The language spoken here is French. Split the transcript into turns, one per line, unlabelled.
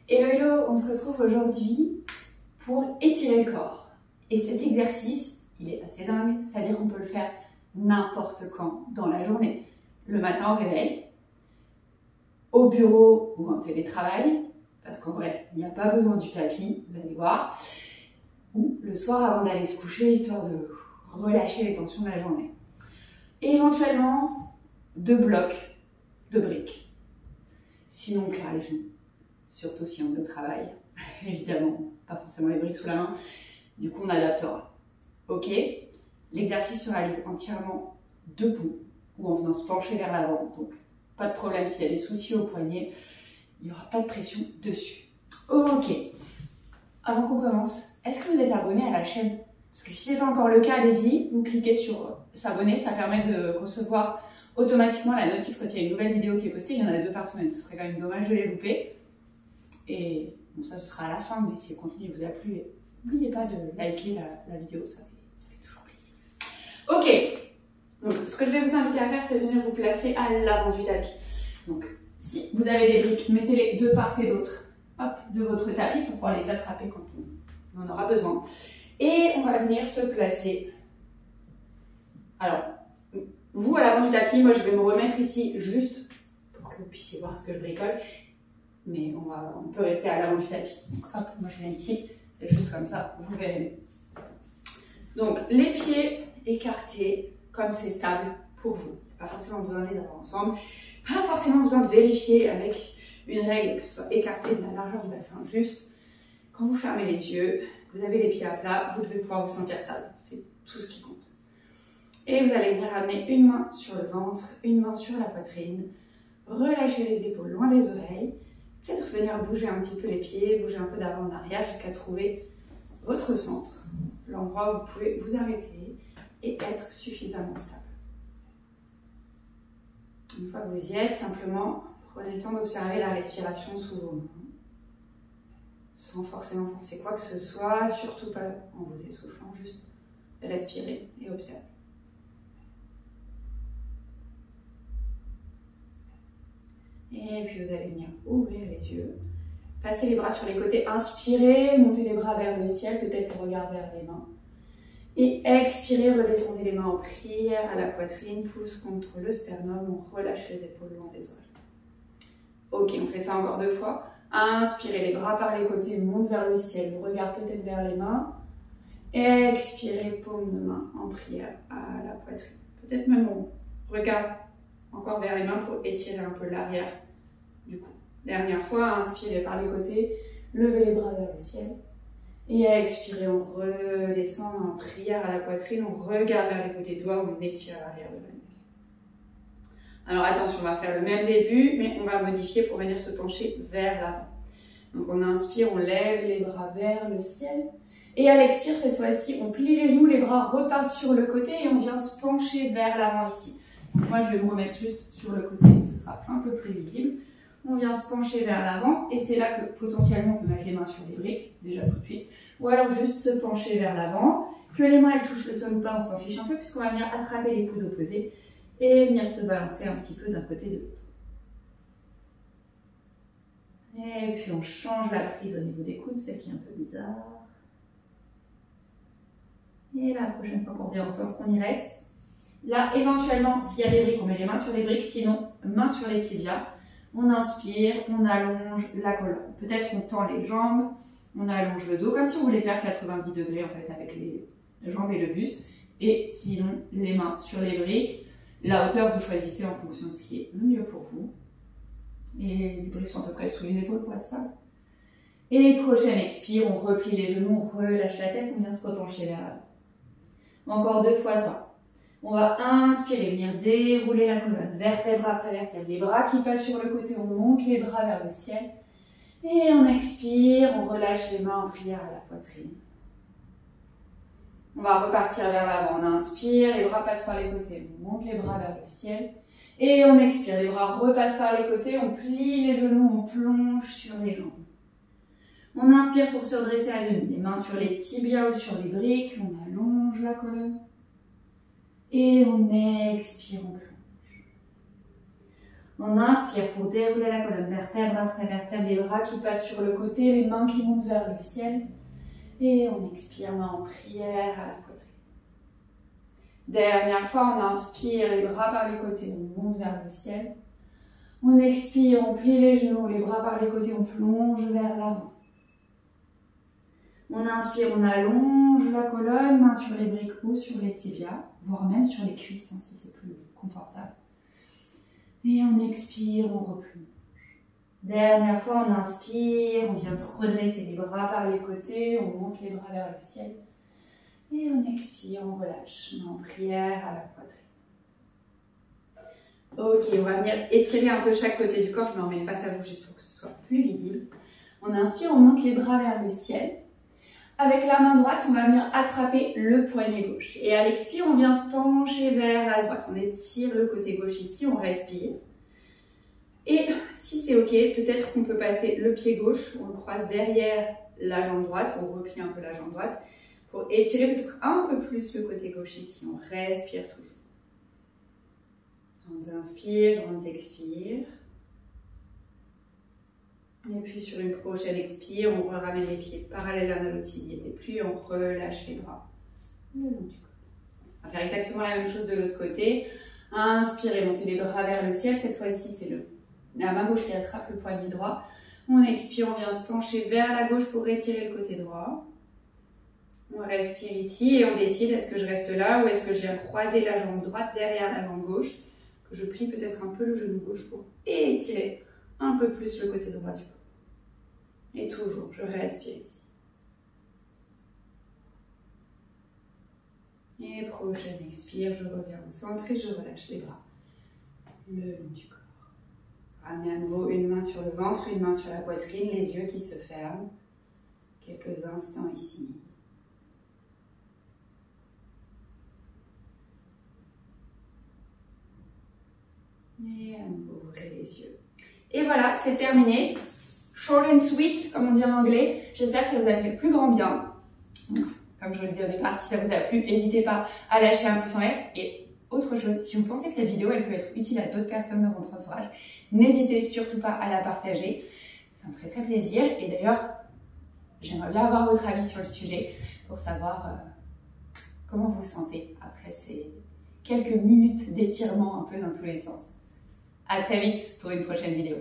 Hello hello, on se retrouve aujourd'hui pour étirer le corps. Et cet exercice, il est assez dingue, c'est-à-dire qu'on peut le faire n'importe quand dans la journée. Le matin au réveil, au bureau ou en télétravail, parce qu'en vrai, il n'y a pas besoin du tapis, vous allez voir, ou le soir avant d'aller se coucher, histoire de relâcher les tensions de la journée. Et éventuellement, 2 blocs de briques. Sinon, on claire les genoux. Surtout si on est au travail, évidemment, pas forcément les briques sous la main, du coup on adaptera. Ok, l'exercice se réalise entièrement debout ou en venant se pencher vers l'avant, donc pas de problème s'il y a des soucis au poignet, il n'y aura pas de pression dessus. Ok, avant qu'on commence, est-ce que vous êtes abonné à la chaîne? Parce que si ce n'est pas encore le cas, allez-y, vous cliquez sur s'abonner, ça permet de recevoir automatiquement la notif quand il y a une nouvelle vidéo qui est postée, il y en a 2 par semaine, ce serait quand même dommage de les louper. Et bon, ça ce sera à la fin, mais si le contenu vous a plu, n'oubliez pas de liker la vidéo, ça fait toujours plaisir. Ok, donc ce que je vais vous inviter à faire, c'est venir vous placer à l'avant du tapis. Donc si vous avez des briques, mettez-les de part et d'autre de votre tapis pour pouvoir les attraper quand on en aura besoin. Et on va venir se placer. Alors, vous à l'avant du tapis, moi je vais me remettre ici juste pour que vous puissiez voir ce que je bricole. Mais on peut rester à l'avant du tapis. Donc hop, moi je viens ici, c'est juste comme ça, vous verrez. Donc les pieds écartés, comme c'est stable pour vous. Pas forcément besoin d'être ensemble, pas forcément besoin de vérifier avec une règle que ce soit écarté de la largeur du bassin. Juste, quand vous fermez les yeux, vous avez les pieds à plat, vous devez pouvoir vous sentir stable. C'est tout ce qui compte. Et vous allez venir ramener une main sur le ventre, une main sur la poitrine, relâcher les épaules loin des oreilles. Peut-être venir bouger un petit peu les pieds, bouger un peu d'avant en arrière jusqu'à trouver votre centre, l'endroit où vous pouvez vous arrêter et être suffisamment stable. Une fois que vous y êtes, simplement prenez le temps d'observer la respiration sous vos mains, sans forcément forcer quoi que ce soit, surtout pas en vous essoufflant, juste respirer et observer. Et puis vous allez venir ouvrir les yeux, passer les bras sur les côtés, inspirez, montez les bras vers le ciel, peut-être le regard vers les mains. Et expirez, redescendez les mains en prière à la poitrine, pouce contre le sternum, on relâche les épaules loin des oreilles. Ok, on fait ça encore 2 fois. Inspirez, les bras par les côtés, monte vers le ciel, regard peut-être vers les mains. Expirez, paume de main en prière à la poitrine. Peut-être même on regarde encore vers les mains pour étirer un peu l'arrière du cou. Dernière fois, inspirez par les côtés, levez les bras vers le ciel. Et expirez, on redescend en prière à la poitrine, on regarde vers les bouts des doigts, on étire l'arrière de la nuque. Alors attention, on va faire le même début, mais on va modifier pour venir se pencher vers l'avant. Donc on inspire, on lève les bras vers le ciel. Et à l'expire, cette fois-ci, on plie les genoux, les bras repartent sur le côté et on vient se pencher vers l'avant ici. Donc moi, je vais me remettre juste sur le côté, ce sera un peu plus visible. On vient se pencher vers l'avant et c'est là que potentiellement on peut mettre les mains sur les briques, déjà tout de suite. Ou alors juste se pencher vers l'avant, que les mains elles touchent le sol ou pas, on s'en fiche un peu puisqu'on va venir attraper les coudes opposés et venir se balancer un petit peu d'un côté de l'autre. Et puis on change la prise au niveau des coudes, celle qui est un peu bizarre. Et la prochaine fois qu'on revient au centre, on y reste. Là, éventuellement, s'il y a des briques, on met les mains sur les briques, sinon, mains sur les tibias. On inspire, on allonge la colonne. Peut-être on tend les jambes, on allonge le dos, comme si on voulait faire 90 degrés en fait avec les jambes et le buste. Et sinon, les mains sur les briques. La hauteur, vous choisissez en fonction de ce qui est le mieux pour vous. Et les briques sont à peu près sous les épaules pour être stable. Et prochaine expire, on replie les genoux, on relâche la tête, on vient se repencher vers l'avant. Encore 2 fois ça. On va inspirer, venir dérouler la colonne, vertèbre après vertèbre. Les bras qui passent sur le côté, on monte les bras vers le ciel. Et on expire, on relâche les mains en prière à la poitrine. On va repartir vers l'avant. On inspire, les bras passent par les côtés, on monte les bras vers le ciel. Et on expire, les bras repassent par les côtés, on plie les genoux, on plonge sur les jambes. On inspire pour se redresser à demi, les mains sur les tibias ou sur les briques, on allonge la colonne. Et on expire, on plonge. On inspire pour dérouler la colonne, vertèbre après vertèbre, les bras qui passent sur le côté, les mains qui montent vers le ciel. Et on expire, main en prière à la poitrine. Dernière fois, on inspire, les bras par les côtés, on monte vers le ciel. On expire, on plie les genoux, les bras par les côtés, on plonge vers l'avant. On inspire, on allonge la colonne, main sur les briques ou sur les tibias, voire même sur les cuisses hein, si c'est plus confortable. Et on expire, on replonge. Dernière fois, on inspire, on vient se redresser les bras par les côtés, on monte les bras vers le ciel. Et on expire, on relâche, main en prière à la poitrine. Ok, on va venir étirer un peu chaque côté du corps. Je me remets face à vous juste pour que ce soit plus visible. On inspire, on monte les bras vers le ciel. Avec la main droite, on va venir attraper le poignet gauche. Et à l'expire, on vient se pencher vers la droite. On étire le côté gauche ici, on respire. Et si c'est ok, peut-être qu'on peut passer le pied gauche, on le croise derrière la jambe droite, on replie un peu la jambe droite, pour étirer peut-être un peu plus le côté gauche ici. On respire toujours. Grandes inspire, grandes expire. Et puis sur une prochaine expire, on ramène les pieds parallèles l'un à l'autre s'il n'y était plus et on relâche les bras le long du corps. On va faire exactement la même chose de l'autre côté. Inspirez, montez les bras vers le ciel. Cette fois-ci, c'est la main gauche qui attrape le poignet droit. On expire, on vient se pencher vers la gauche pour étirer le côté droit. On respire ici et on décide, est-ce que je reste là ou est-ce que je viens croiser la jambe droite derrière la jambe gauche, que je plie peut-être un peu le genou gauche pour étirer un peu plus le côté droit du corps. Et toujours, je respire ici. Et prochaine expire, je reviens au centre et je relâche les bras le long du corps. Ramenez à nouveau une main sur le ventre, une main sur la poitrine, les yeux qui se ferment. Quelques instants ici. Et à nouveau, ouvrez les yeux. Et voilà, c'est terminé. Short and sweet, comme on dit en anglais. J'espère que ça vous a fait le plus grand bien. Comme je vous le disais au départ, si ça vous a plu, n'hésitez pas à lâcher un pouce en l'air. Et autre chose, si vous pensez que cette vidéo elle peut être utile à d'autres personnes de votre entourage, n'hésitez surtout pas à la partager. Ça me ferait très plaisir. Et d'ailleurs, j'aimerais bien avoir votre avis sur le sujet pour savoir comment vous vous sentez après ces quelques minutes d'étirement un peu dans tous les sens. À très vite pour une prochaine vidéo.